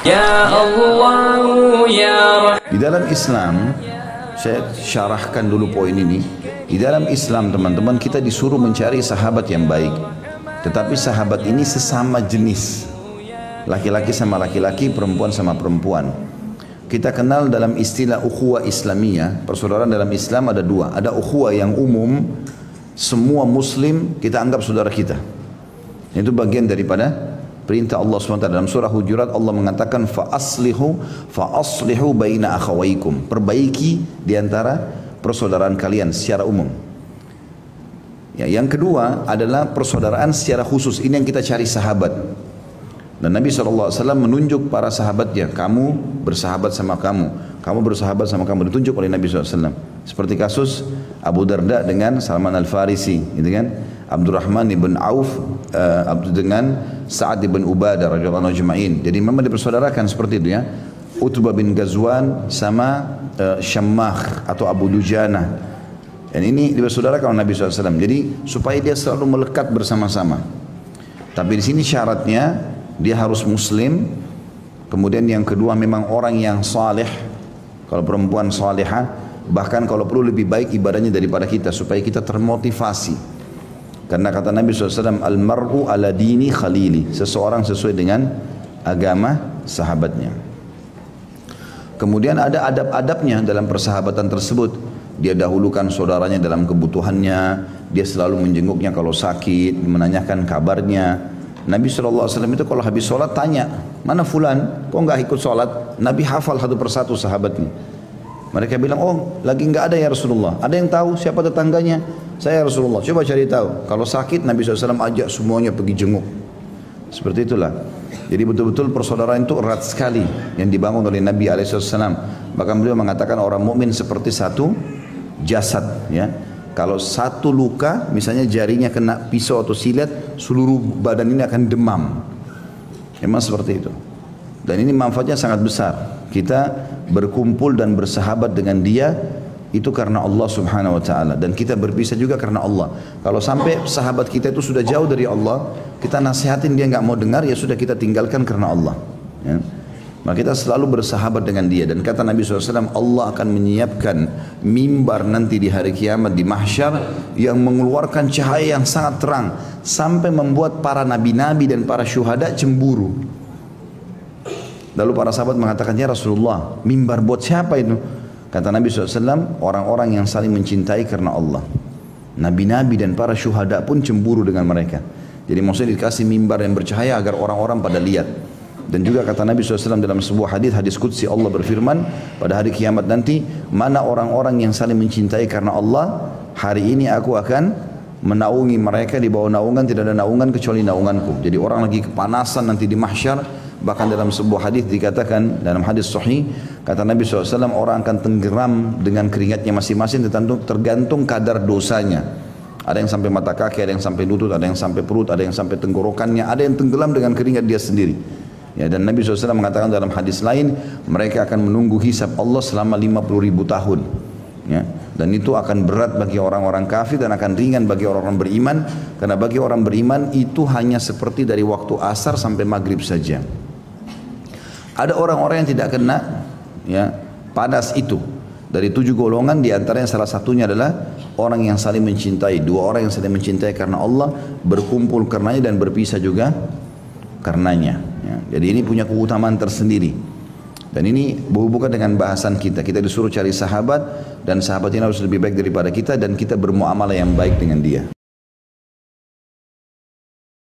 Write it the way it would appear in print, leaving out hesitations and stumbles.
Ya Allah ya Rahman. Di dalam Islam, saya syarahkan dulu poin ini. Di dalam Islam teman-teman, kita disuruh mencari sahabat yang baik. Tetapi sahabat ini sesama jenis. Laki-laki sama laki-laki, perempuan sama perempuan. Kita kenal dalam istilah ukhuwah Islamiyah. Persaudaraan dalam Islam ada dua. Ada ukhuwah yang umum, semua muslim kita anggap saudara kita. Itu bagian daripada perintah Allah SWT. Dalam surah Hujurat Allah mengatakan fa'aslihu baina akhawaikum. Perbaiki diantara persaudaraan kalian secara umum. Ya, yang kedua adalah persaudaraan secara khusus. Ini yang kita cari sahabat. Dan Nabi SAW menunjuk para sahabatnya, kamu bersahabat sama kamu, kamu bersahabat sama kamu, ditunjuk oleh Nabi SAW. Seperti kasus Abu Darda dengan Salman Al-Farisi, gitu kan? Abdurrahman ibn Auf dengan Sa'ad ibn Ubadah radhiyallahu anhu ajma'in. Jadi memang dipersaudarakan seperti itu ya. Utbah bin Ghazwan sama Syammah atau Abu Dujana. Dan ini dipersaudarakan oleh Nabi SAW. Jadi supaya dia selalu melekat bersama-sama. Tapi di sini syaratnya dia harus muslim. Kemudian yang kedua memang orang yang saleh. Kalau perempuan salehah, bahkan kalau perlu lebih baik ibadahnya daripada kita, supaya kita termotivasi. Karena kata Nabi SAW, Al-mar'u ala dini khalili. Seseorang sesuai dengan agama sahabatnya. Kemudian ada adab-adabnya dalam persahabatan tersebut. Dia dahulukan saudaranya dalam kebutuhannya. Dia selalu menjenguknya kalau sakit, menanyakan kabarnya. Nabi SAW itu kalau habis sholat tanya, mana fulan, kok nggak ikut sholat? Nabi hafal satu persatu sahabatnya. Mereka bilang, oh lagi nggak ada ya Rasulullah. Ada yang tahu siapa tetangganya? Saya Rasulullah, coba cari tahu. Kalau sakit Nabi SAW ajak semuanya pergi jenguk. Seperti itulah. Jadi betul-betul persaudaraan itu erat sekali yang dibangun oleh Nabi SAW. Bahkan beliau mengatakan orang mukmin seperti satu jasad, ya. Kalau satu luka, misalnya jarinya kena pisau atau silet, seluruh badan ini akan demam. Memang seperti itu. Dan ini manfaatnya sangat besar. Kita berkumpul dan bersahabat dengan dia, itu karena Allah Subhanahu Wa Taala. Dan kita berpisah juga karena Allah. Kalau sampai sahabat kita itu sudah jauh dari Allah, kita nasihatin dia nggak mau dengar, ya sudah kita tinggalkan karena Allah. Ya. Maka kita selalu bersahabat dengan dia. Dan kata Nabi SAW, Allah akan menyiapkan mimbar nanti di hari kiamat di mahsyar yang mengeluarkan cahaya yang sangat terang sampai membuat para nabi-nabi dan para syuhada cemburu. Lalu para sahabat mengatakan, ya Rasulullah, mimbar buat siapa itu? Kata Nabi SAW, orang-orang yang saling mencintai karena Allah. Nabi-nabi dan para syuhada pun cemburu dengan mereka. Jadi maksudnya dikasih mimbar yang bercahaya agar orang-orang pada lihat. Dan juga kata Nabi SAW dalam sebuah hadis qudsi, Allah berfirman pada hari kiamat nanti, mana orang-orang yang saling mencintai karena Allah, hari ini aku akan menaungi mereka di bawah naungan, tidak ada naungan kecuali naunganku. Jadi orang lagi kepanasan nanti di mahsyar. Bahkan dalam sebuah hadis dikatakan, dalam hadis sahih, kata Nabi SAW, orang akan tenggelam dengan keringatnya masing-masing tergantung kadar dosanya. Ada yang sampai mata kaki, ada yang sampai lutut, ada yang sampai perut, ada yang sampai tenggorokannya, ada yang tenggelam dengan keringat dia sendiri. Ya, dan Nabi SAW mengatakan dalam hadis lain, mereka akan menunggu hisab Allah selama 50.000 tahun. Ya, dan itu akan berat bagi orang-orang kafir dan akan ringan bagi orang-orang beriman. Karena bagi orang beriman itu hanya seperti dari waktu asar sampai maghrib saja. Ada orang-orang yang tidak kena ya, panas itu. Dari 7 golongan diantaranya salah satunya adalah orang yang saling mencintai. 2 orang yang saling mencintai karena Allah, berkumpul karenanya dan berpisah juga karenanya. Ya, jadi ini punya keutamaan tersendiri. Dan ini berhubungan dengan bahasan kita. Kita disuruh cari sahabat dan sahabat ini harus lebih baik daripada kita dan kita bermuamalah yang baik dengan dia.